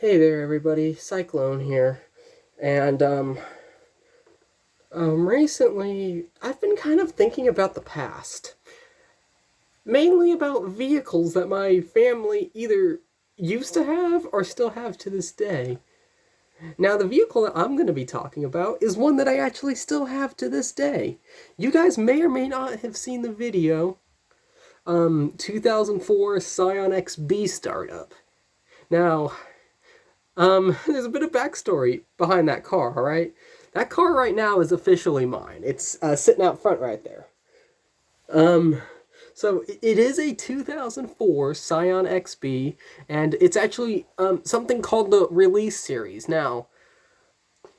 Hey there, everybody. Cyclone here. And, recently, I've been kind of thinking about the past. Mainly about vehicles that my family either used to have or still have to this day. Now, the vehicle that I'm going to be talking about is one that I actually still have to this day. You guys may or may not have seen the video, 2004 Scion XB startup. Now, there's a bit of backstory behind that car, alright? That car right now is officially mine. It's sitting out front right there. Um, so it is a 2004 Scion XB, and it's actually something called the Release Series. Now,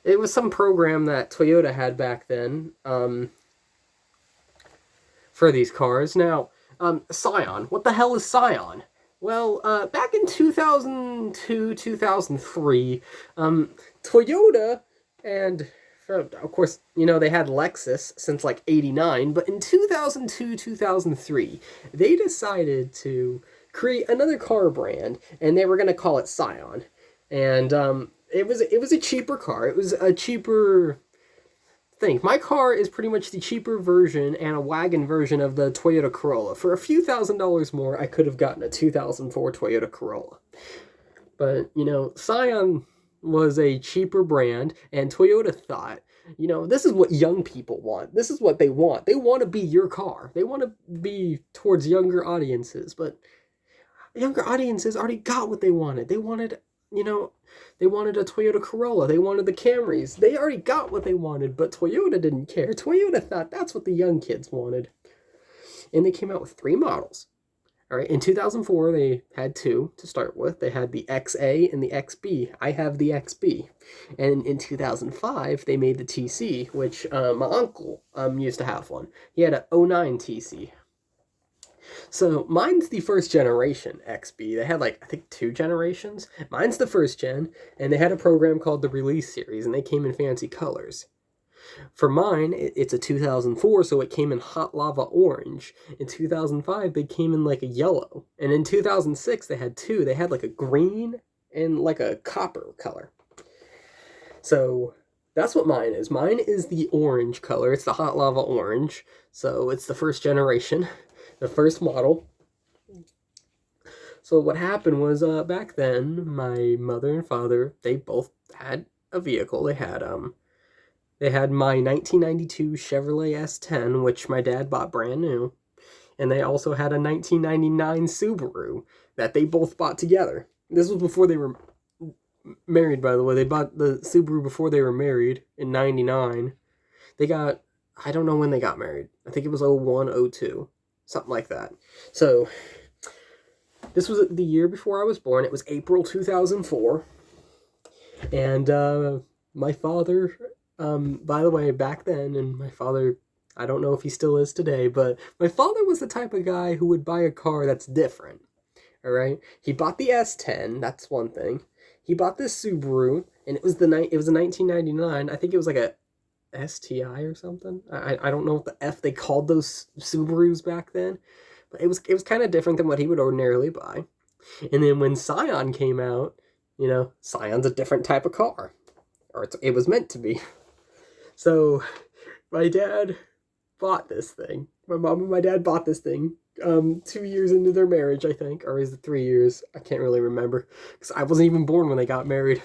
it was some program that Toyota had back then for these cars. Now, Scion. What the hell is Scion? Well, back in 2002, 2003, Toyota and, of course, they had Lexus since like 89, but in 2002, 2003, they decided to create another car brand, and they were going to call it Scion. And it was a cheaper car. It was a cheaper think. My car is pretty much the cheaper version and a wagon version of the Toyota Corolla. For a few $1,000s more, I could have gotten a 2004 Toyota Corolla. But, Scion was a cheaper brand, and Toyota thought, this is what young people want. This is what they want. They want to be your car. They want to be towards younger audiences, but younger audiences already got what they wanted. You know, they wanted a Toyota Corolla. They wanted the Camrys. They already got what they wanted, but Toyota didn't care. Toyota thought that's what the young kids wanted. And they came out with three models. All right, in 2004, they had two to start with. They had the XA and the XB. I have the XB. And in 2005, they made the TC, which my uncle used to have one. He had an '09 TC. So mine's the first generation XB. They had I think two generations. Mine's the first gen, and they had a program called the Release Series, and they came in fancy colors. For mine, it's a 2004, so it came in hot lava orange. In 2005, they came in like a yellow. And in 2006, they had two. They had like a green and like a copper color. So that's what mine is. Mine is the orange color. It's the hot lava orange. So it's the first generation, the first model. So what happened was back then, my mother and father, they both had a vehicle. They had my 1992 Chevrolet S10, which my dad bought brand new, and they also had a 1999 Subaru that they both bought together. This was before they were married, by the way. They bought the Subaru before they were married in 99. I don't know when they got married. I think it was 01, 02, something like that. So this was the year before I was born. It was April 2004. And my father, by the way, back then, and my father, I don't know if he still is today, but my father was the type of guy who would buy a car that's different. All right? He bought the S10, that's one thing. He bought this Subaru, and it was a 1999. I think it was like a STI or something. I don't know what the F they called those Subarus back then. But it was kind of different than what he would ordinarily buy. And then when Scion came out, Scion's a different type of car. Or it was meant to be. So my dad bought this thing. My mom and my dad bought this thing 2 years into their marriage, I think. Or is it 3 years? I can't really remember. Because I wasn't even born when they got married.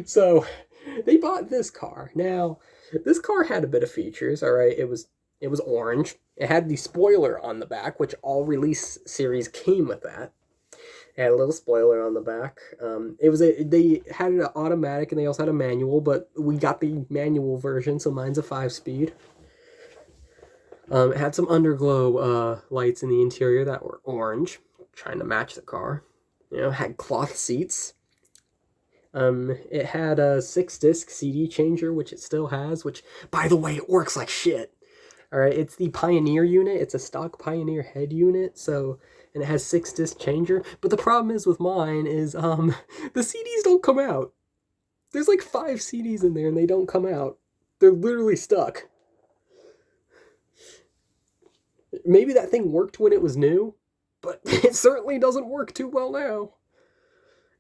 So they bought this car. Now, this car had a bit of features, all right? It was orange. It had the spoiler on the back, which all Release Series came with that. It had a little spoiler on the back. They had an automatic and they also had a manual, but we got the manual version, so mine's a 5-speed. It had some underglow lights in the interior that were orange, trying to match the car. It had cloth seats. It had a 6-disc CD changer, which it still has, which, by the way, it works like shit. All right, it's the Pioneer unit. It's a stock Pioneer head unit, and it has 6-disc changer. But the problem is with mine is the CDs don't come out. There's like 5 CDs in there, and they don't come out. They're literally stuck. Maybe that thing worked when it was new, but it certainly doesn't work too well now.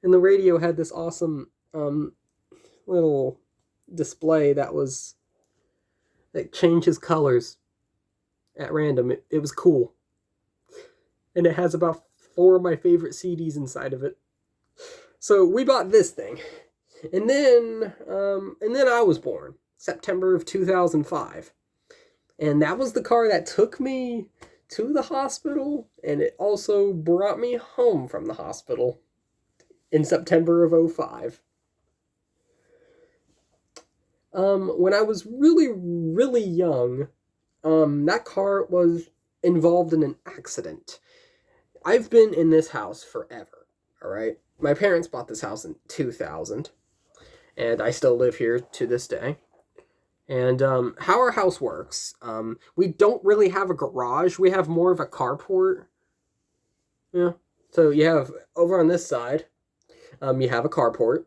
And the radio had this awesome little display that changes colors at random. It was cool. And it has about 4 of my favorite CDs inside of it. So we bought this thing. And then I was born, September of 2005. And that was the car that took me to the hospital, and it also brought me home from the hospital in September of 05. When I was really, really young, that car was involved in an accident. I've been in this house forever, alright? My parents bought this house in 2000, and I still live here to this day. And how our house works, we don't really have a garage. We have more of a carport. Yeah. So you have, over on this side, you have a carport.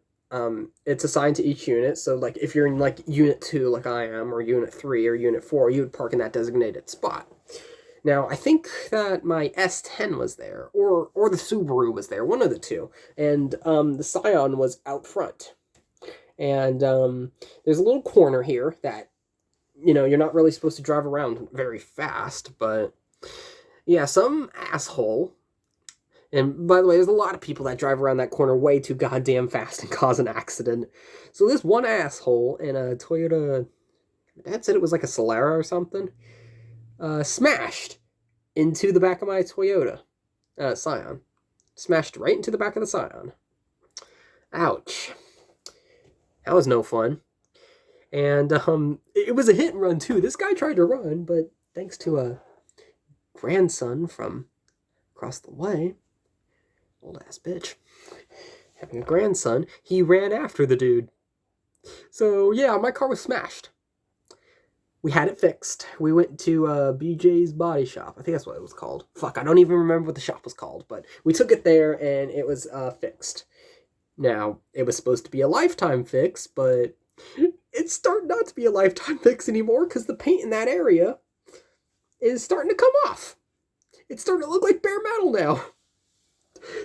It's assigned to each unit. So, like, if you're in, like, Unit 2, like I am, or Unit 3, or Unit 4, you would park in that designated spot. Now, I think that my S10 was there, or the Subaru was there, one of the two. And the Scion was out front. And there's a little corner here that, you're not really supposed to drive around very fast, but yeah, some asshole, and by the way, there's a lot of people that drive around that corner way too goddamn fast and cause an accident. So this one asshole in a Toyota, Dad said it was like a Solara or something, smashed into the back of my Toyota Scion. Smashed right into the back of the Scion. Ouch. That was no fun. And it was a hit and run too. This guy tried to run, but thanks to a grandson from across the way, old ass bitch, having a grandson, he ran after the dude. So yeah, my car was smashed. We had it fixed. We went to BJ's Body Shop. I think that's what it was called. Fuck, I don't even remember what the shop was called, but we took it there and it was fixed. Now, it was supposed to be a lifetime fix, but it's starting not to be a lifetime fix anymore because the paint in that area is starting to come off. It's starting to look like bare metal now.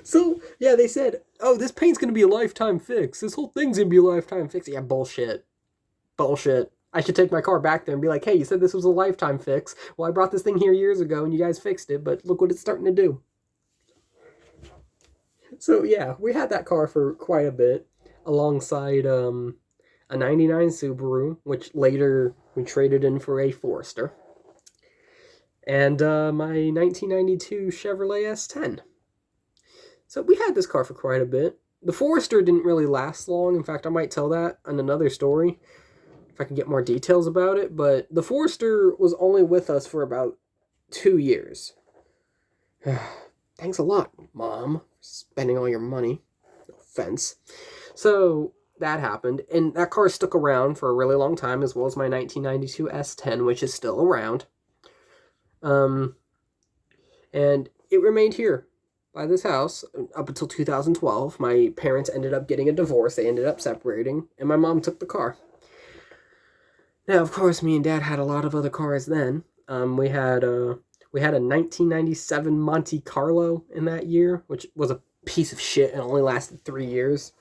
So, yeah, they said, oh, this paint's going to be a lifetime fix. This whole thing's going to be a lifetime fix. Yeah, bullshit. Bullshit. I should take my car back there and be like, hey, you said this was a lifetime fix. Well, I brought this thing here years ago and you guys fixed it, but look what it's starting to do. So, yeah, we had that car for quite a bit, alongside a 99 Subaru, which later we traded in for a Forester, and my 1992 Chevrolet S10. So we had this car for quite a bit. The Forester didn't really last long. In fact, I might tell that in another story, if I can get more details about it, but the Forester was only with us for about 2 years. Thanks a lot, Mom, for spending all your money. No offense. So, that happened, and that car stuck around for a really long time, as well as my 1992 S10, which is still around. And it remained here, by this house, up until 2012. My parents ended up getting a divorce, they ended up separating, and my mom took the car. Now, of course, me and Dad had a lot of other cars then. We had a 1997 Monte Carlo in that year, which was a piece of shit and only lasted 3 years.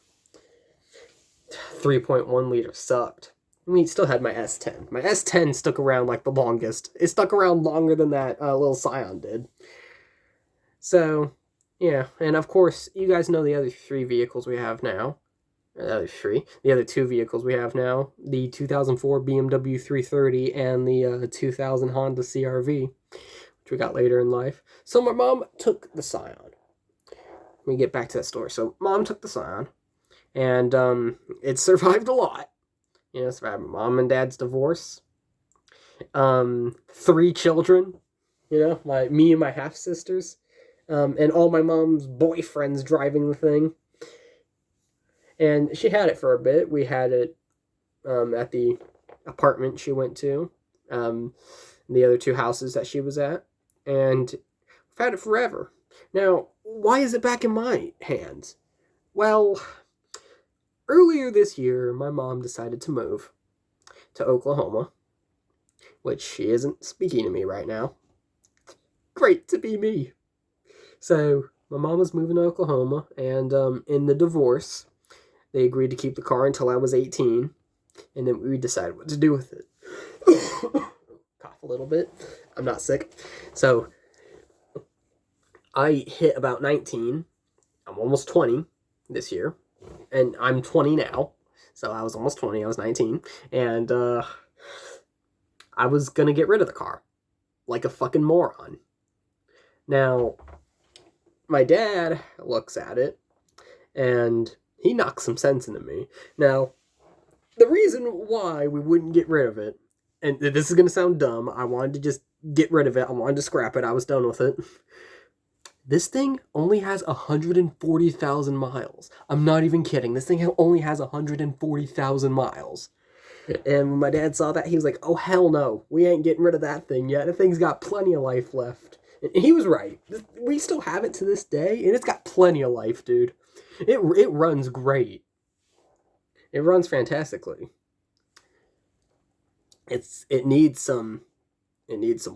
3.1 liter sucked. I mean, it still had my S10. My S10 stuck around like the longest. It stuck around longer than that little Scion did. So, yeah. And of course, you guys know the other 3 vehicles we have now. The other 2 vehicles we have now. The 2004 BMW 330 and the 2000 Honda CR-V, which we got later in life. So my mom took the Scion. Let me get back to that story. So Mom took the Scion, and it survived a lot. Survived my mom and dad's divorce. 3 children. Me and my half-sisters. And all my mom's boyfriends driving the thing. And she had it for a bit. We had it at the apartment she went to. The other 2 houses that she was at. And we've had it forever. Now, why is it back in my hands? Well, earlier this year, my mom decided to move to Oklahoma, which she isn't speaking to me right now. Great to be me. So, My mom was moving to Oklahoma, and in the divorce, they agreed to keep the car until I was 18, and then we decided what to do with it. Cough a little bit. I'm not sick. So, I hit about 19. I'm almost 20 this year, and I'm 20 now. So I was almost 20. I was 19, and I was gonna get rid of the car, like a fucking moron. Now, my dad looks at it, and he knocks some sense into me. Now, the reason why we wouldn't get rid of it, and this is gonna sound dumb, I wanted to just get rid of it. I wanted to scrap it. I was done with it. This thing only has 140,000 miles. I'm not even kidding. This thing only has 140,000 miles. And when my dad saw that, he was like, oh, hell no. We ain't getting rid of that thing yet. The thing's got plenty of life left. And he was right. We still have it to this day, and it's got plenty of life, dude. It runs great. It runs fantastically. It needs some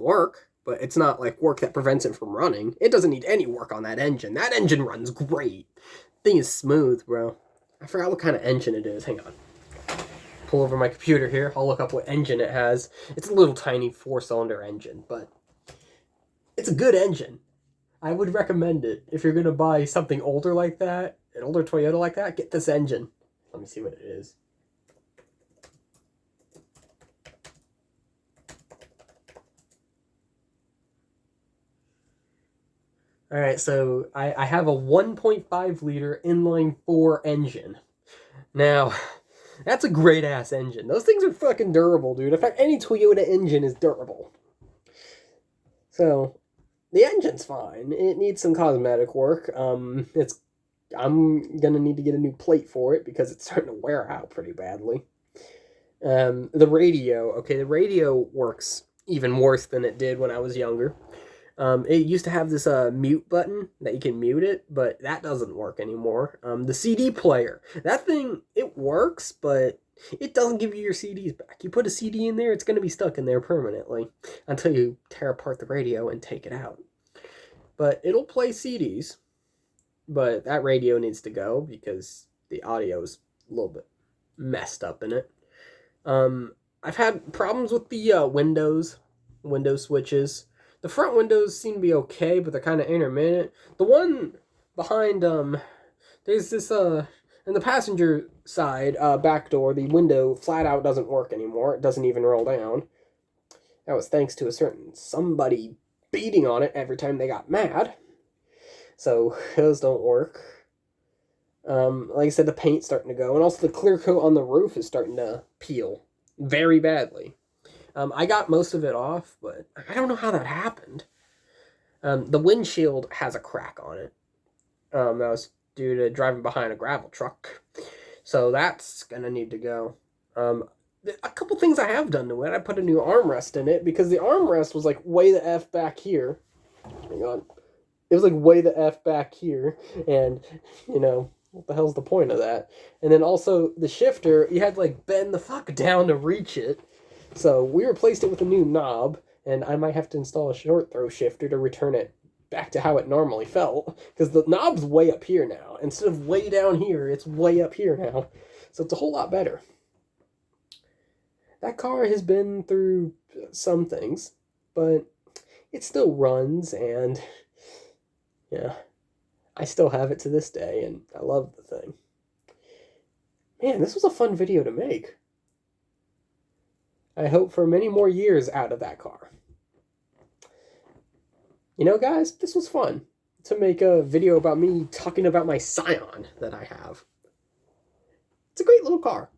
work. But it's not like work that prevents it from running. It doesn't need any work on that engine. That engine runs great. Thing is smooth, bro. I forgot what kind of engine it is. Hang on. Pull over my computer here. I'll look up what engine it has. It's a little tiny 4-cylinder engine, but it's a good engine. I would recommend it. If you're going to buy something older like that, an older Toyota like that, get this engine. Let me see what it is. Alright, so I have a 1.5 liter inline 4 engine. Now, that's a great ass engine. Those things are fucking durable, dude. In fact, any Toyota engine is durable. So, the engine's fine. It needs some cosmetic work. I'm gonna need to get a new plate for it because it's starting to wear out pretty badly. The radio works even worse than it did when I was younger. It used to have this mute button that you can mute it, but that doesn't work anymore. The CD player, that thing, it works, but it doesn't give you your CDs back. You put a CD in there, it's going to be stuck in there permanently until you tear apart the radio and take it out. But it'll play CDs, but that radio needs to go because the audio is a little bit messed up in it. I've had problems with the window switches. The front windows seem to be okay, but they're kind of intermittent. The one behind, there's this, in the passenger side, back door, the window flat out doesn't work anymore. It doesn't even roll down. That was thanks to a certain somebody beating on it every time they got mad. So, those don't work. Like I said, the paint's starting to go, and also the clear coat on the roof is starting to peel very badly. I got most of it off, but I don't know how that happened. The windshield has a crack on it. That was due to driving behind a gravel truck. So that's going to need to go. A couple things I have done to it. I put a new armrest in it because the armrest was like way the F back here. Hang on. It was like way the F back here. And, you know, what the hell's the point of that? And then also the shifter, you had to like bend the fuck down to reach it. So we replaced it with a new knob, and I might have to install a short throw shifter to return it back to how it normally felt, because the knob's way up here now. Instead of way down here, it's way up here now. So it's a whole lot better. That car has been through some things, but it still runs, and yeah, I still have it to this day, and I love the thing. Man, this was a fun video to make. I hope for many more years out of that car. You know, guys, this was fun to make a video about me talking about my Scion that I have. It's a great little car.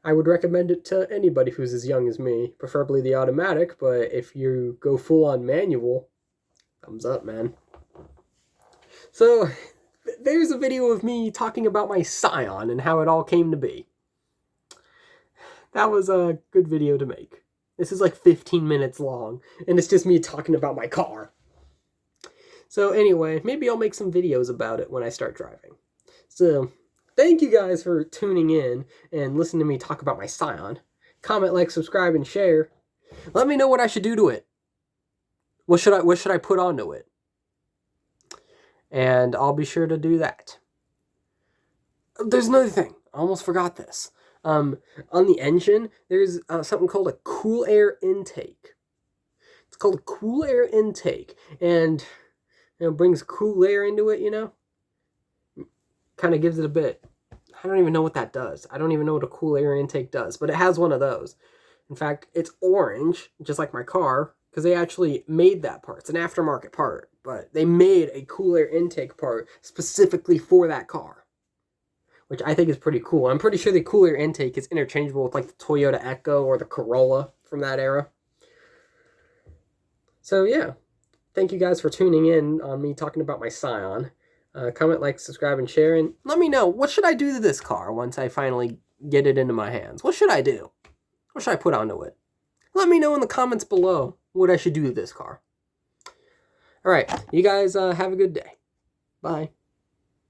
I would recommend it to anybody who's as young as me, preferably the automatic, but if you go full on manual, thumbs up, man. So, there's a video of me talking about my Scion and how it all came to be. That was a good video to make. This is like 15 minutes long, and it's just me talking about my car. So anyway, maybe I'll make some videos about it when I start driving. So, thank you guys for tuning in and listening to me talk about my Scion. Comment, like, subscribe, and share. Let me know what I should do to it. What should I put onto it? and I'll be sure to do that. There's another thing. I almost forgot this. On the engine, there's something called a cool air intake. It's called a cool air intake, and brings cool air into it, kind of gives it a bit. I don't even know what that does. I don't even know what a cool air intake does, but it has one of those. In fact, it's orange, just like my car, because they actually made that part. It's an aftermarket part, but they made a cool air intake part specifically for that car, which I think is pretty cool. I'm pretty sure the cool air intake is interchangeable with like the Toyota Echo or the Corolla from that era. So yeah, thank you guys for tuning in on me talking about my Scion. Comment, like, subscribe, and share, and let me know, what should I do to this car once I finally get it into my hands? What should I do? What should I put onto it? Let me know in the comments below what I should do to this car. Alright, you guys have a good day. Bye.